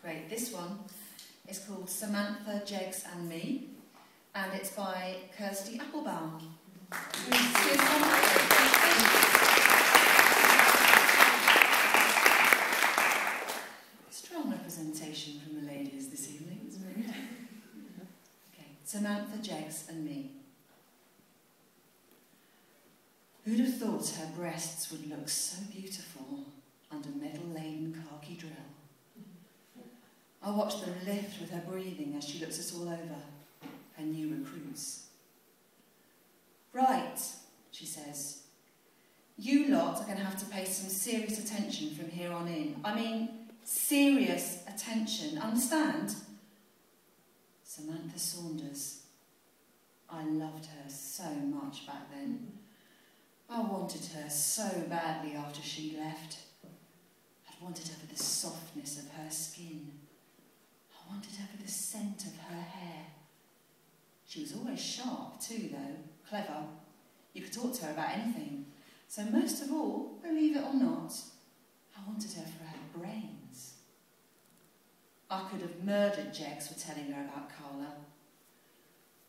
Great. This one is called Samantha, Jeggs and Me, and it's by Kirsty Applebaum. Strong representation from the ladies this evening, isn't it? Okay. Samantha, Jeggs and Me. Who'd have thought her breasts would look so beautiful under metal-laden khaki drill? I watch them lift with her breathing as she looks us all over, her new recruits. Right, she says, you lot are going to have to pay some serious attention from here on in. I mean, serious attention, understand? Samantha Saunders. I loved her so much back then. I wanted her so badly after she left. I'd wanted her for the softness of her skin. I wanted her for the scent of her hair. She was always sharp too, though, clever. You could talk to her about anything. So most of all, believe it or not, I wanted her for her brains. I could have murdered Jeggs for telling her about Carla.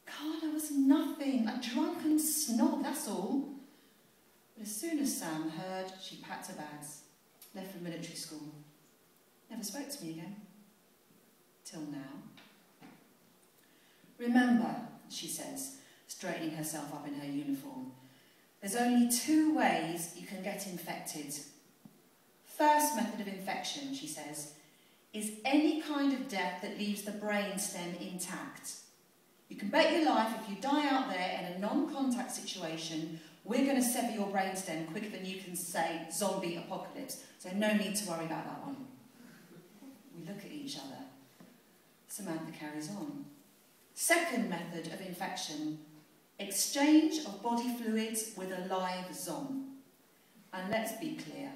Carla was nothing, a drunken snob, that's all. But as soon as Sam heard, she packed her bags, left for military school. Never spoke to me again. Till now. Remember, she says, straightening herself up in her uniform, there's only 2 ways you can get infected. First method of infection, she says, is any kind of death that leaves the brainstem intact. You can bet your life if you die out there in a non-contact situation, we're going to sever your brainstem quicker than you can say zombie apocalypse. So no need to worry about that one. We look at each other. Samantha carries on. Second method of infection, exchange of body fluids with a live zom. And let's be clear,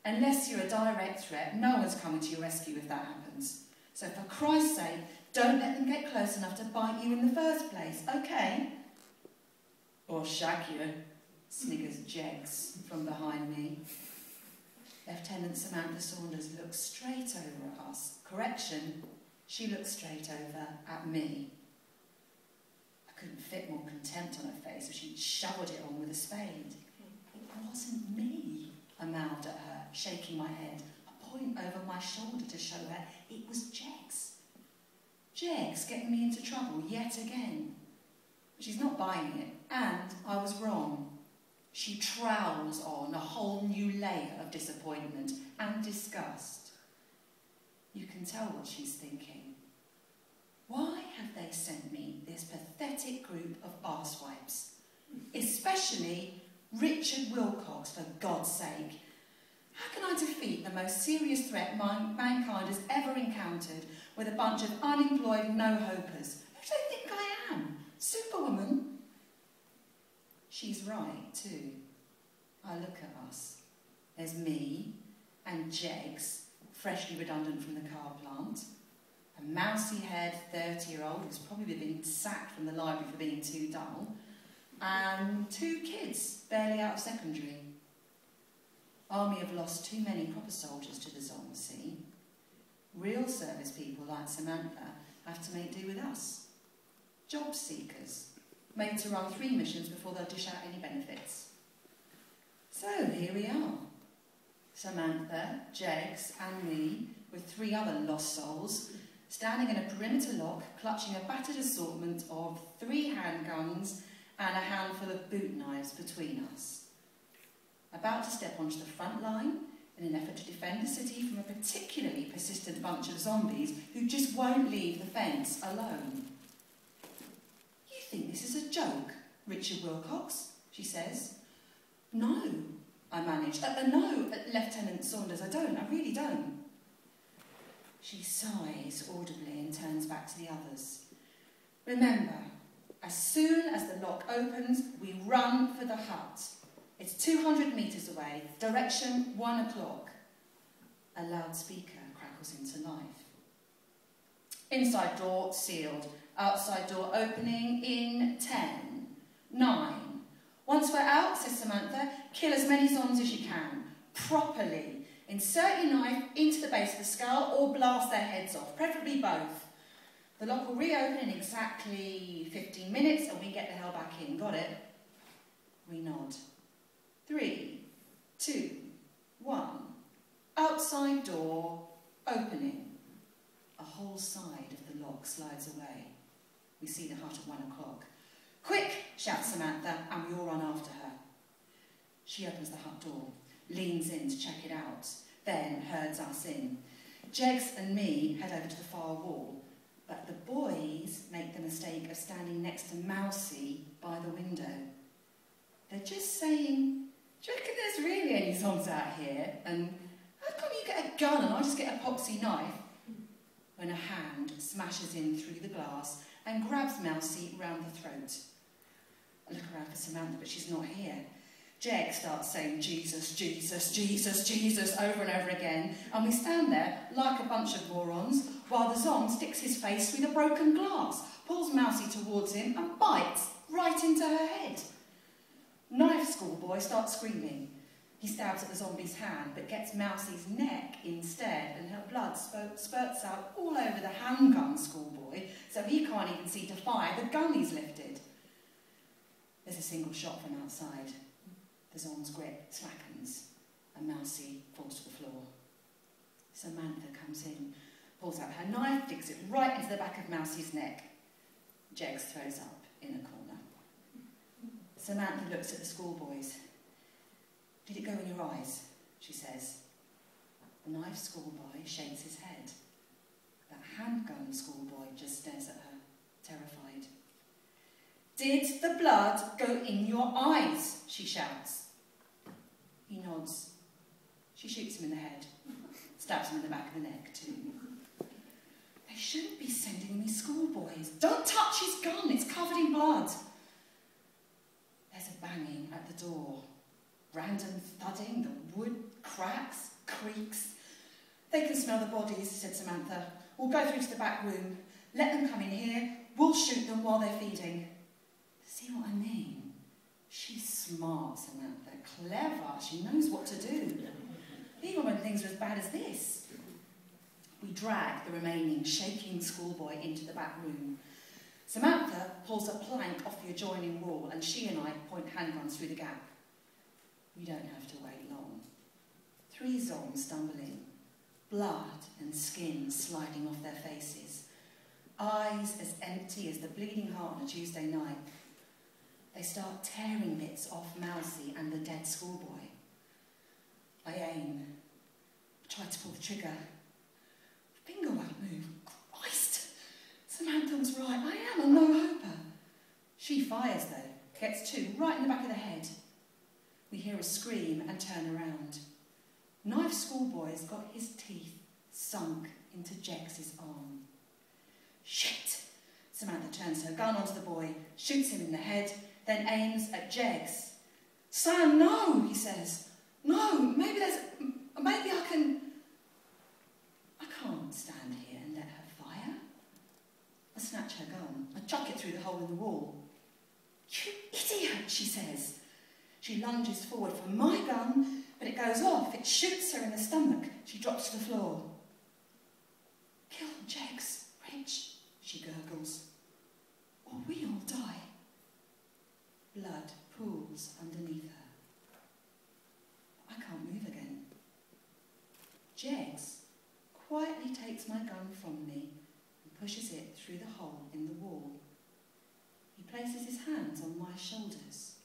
unless you're a direct threat, no one's coming to your rescue if that happens. So for Christ's sake, don't let them get close enough to bite you in the first place, okay? Or shag you, sniggers Jeggs from behind me. Lieutenant Samantha Saunders looks straight over at us. Correction, she looked straight over at me. I couldn't fit more contempt on her face, so she shoveled it on with a spade. It wasn't me, I mouthed at her, shaking my head, a point over my shoulder to show her it was Jeggs. Jeggs getting me into trouble yet again. But she's not buying it, and I was wrong. She trowels on a whole new layer of disappointment and disgust. You can tell what she's thinking. Why have they sent me this pathetic group of arsewipes? Especially Richard Wilcox, for God's sake. How can I defeat the most serious threat mankind has ever encountered with a bunch of unemployed no-hopers? Who do they think I am? Superwoman? She's right, too. I look at us. There's me and Jeggs, freshly redundant from the car plant, a mousy-haired 30-year-old who's probably been sacked from the library for being too dull, and 2 kids, barely out of secondary. Army have lost too many proper soldiers to the Zom, see? Real service people like Samantha have to make do with us. Job seekers, made to run 3 missions before they'll dish out any benefits. So here we are. Samantha, Jeggs and me, with 3 other lost souls, standing in a perimeter lock, clutching a battered assortment of 3 handguns and a handful of boot knives between us. About to step onto the front line in an effort to defend the city from a particularly persistent bunch of zombies who just won't leave the fence alone. You think this is a joke, Richard Wilcox, she says. No, I manage. No, Lieutenant Saunders, I don't. I really don't. She sighs audibly and turns back to the others. Remember, as soon as the lock opens, we run for the hut. It's 200 metres away, direction 1 o'clock. A loudspeaker crackles into life. Inside door sealed, outside door opening in 10, 9. Once we're out, says Samantha, kill as many zombs as you can, properly. Insert your knife into the base of the skull or blast their heads off, preferably both. The lock will reopen in exactly 15 minutes and we get the hell back in. Got it? We nod. 3, 2, 1. Outside door opening. A whole side of the lock slides away. We see the hut at 1 o'clock. Quick, shouts Samantha, and we all run after her. She opens the hut door, leans in to check it out, then herds us in. Jeggs and me head over to the far wall, but the boys make the mistake of standing next to Mousy by the window. They're just saying, do you reckon there's really any zombies out here? And how come you get a gun and I just get a poxy knife? When a hand smashes in through the glass and grabs Mousy round the throat. I look around for Samantha, but she's not here. Jeggs starts saying Jesus, Jesus, Jesus, Jesus over and over again, and we stand there like a bunch of morons while the zombie sticks his face through the broken glass, pulls Mousy towards him and bites right into her head. Knife schoolboy starts screaming. He stabs at the zombie's hand but gets Mousy's neck instead, and her blood spurts out all over the handgun schoolboy so he can't even see to fire the gun he's lifted. There's a single shot from outside. The zombie's grip slackens and Mousy falls to the floor. Samantha comes in, pulls out her knife, digs it right into the back of Mousy's neck. Jeggs throws up in a corner. Samantha looks at the schoolboys. Did it go in your eyes? She says. The knife schoolboy shakes his head. That handgun schoolboy just stares at her, terrified. Did the blood go in your eyes? She shouts. He nods. She shoots him in the head, stabs him in the back of the neck too. They shouldn't be sending me schoolboys. Don't touch his gun, it's covered in blood. There's a banging at the door. Random thudding, the wood cracks, creaks. They can smell the bodies, said Samantha. We'll go through to the back room. Let them come in here. We'll shoot them while they're feeding. See what I mean? She's smart, Samantha. Clever. She knows what to do. Even when things are as bad as this. We drag the remaining shaking schoolboy into the back room. Samantha pulls a plank off the adjoining wall and she and I point handguns through the gap. We don't have to wait long. 3 zombies stumble in, blood and skin sliding off their faces, eyes as empty as the bleeding heart on a Tuesday night. They start tearing bits off Mousy and the dead schoolboy. I aim, try to pull the trigger. Finger won't move. Christ! Samantha was right, I am a no-hoper. She fires though, gets 2 right in the back of the head. We hear a scream and turn around. Knife schoolboy's got his teeth sunk into Jeggs's arm. Shit! Samantha turns her gun onto the boy, shoots him in the head, then aims at Jeggs. Sam, no, he says. No, maybe I can't stand here and let her fire. I snatch her gun. I chuck it through the hole in the wall. You idiot, she says. She lunges forward for my gun, but it goes off. It shoots her in the stomach. She drops to the floor. Kill Jeggs, Rich, she gurgles, or we all die. Blood pools underneath her. I can't move again. Jeggs quietly takes my gun from me and pushes it through the hole in the wall. He places his hands on my shoulders,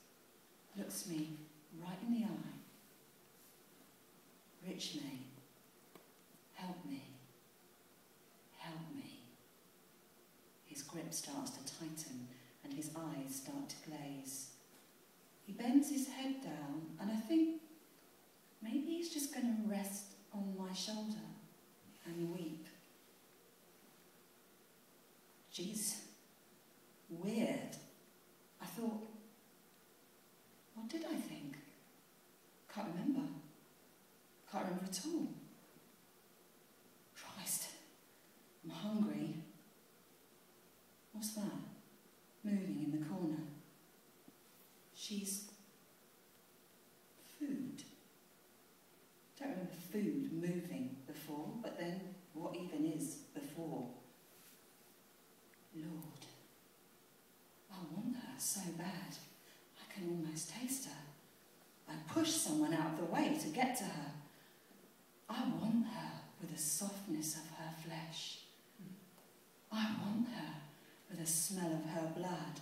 looks me right in the eye. Rich May, help me, help me. His grip starts to tighten and his eyes start to glaze. He bends his head down and I think maybe he's just going to rest on my shoulder and weep. Geez, weird. I thought, what did I think? Can't remember. Can't remember at all. Christ, I'm hungry. What's that? Moving in the corner. She's food. Don't remember food so bad. I can almost taste her. I push someone out of the way to get to her. I want her with the softness of her flesh. I want her with the smell of her blood